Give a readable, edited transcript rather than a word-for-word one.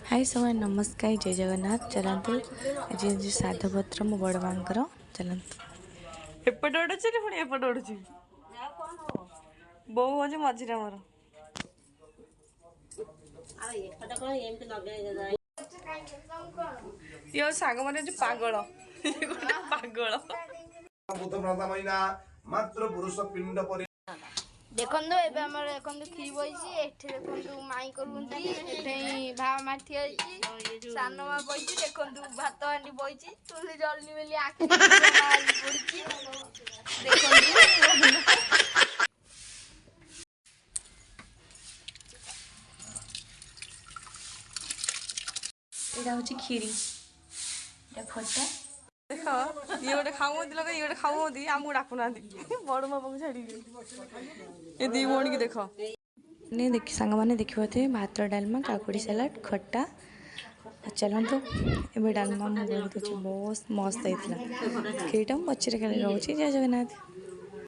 हाय समय नमस्कार जय जगन्नाथ चलतु आज साधुपत्र मो बड़ माँ चलतु एपटे उड़ू पुणी एपटे उड़ू बो हूँ मझे मोर ये सांग मैंने पागल गोटे पागल मात्र पुरुष पिंड पर देखो एबे हमर देखो खी बइची एठे देखो माई करूंती एठे भाव माठी आइची सानो मा बइची देखो भात हांडी बइची तुली जलनी बेली आखि मारी पड़ची देखो एटा हूँ खीरी खटा देख ये गोटे खाऊ लगे ये गोटे खाऊ आमको डाकुना बड़ बाबा को छाड़ी ये दी भौणी की देख नहीं देख सांग मैंने देखिए थे भात डालमा काकुड़ी सलाड खट्टा चलतु ए डालमा मुझे बहुत मस्त होता खीरटा पचरे खाली रोचे जय जगन्नाथ।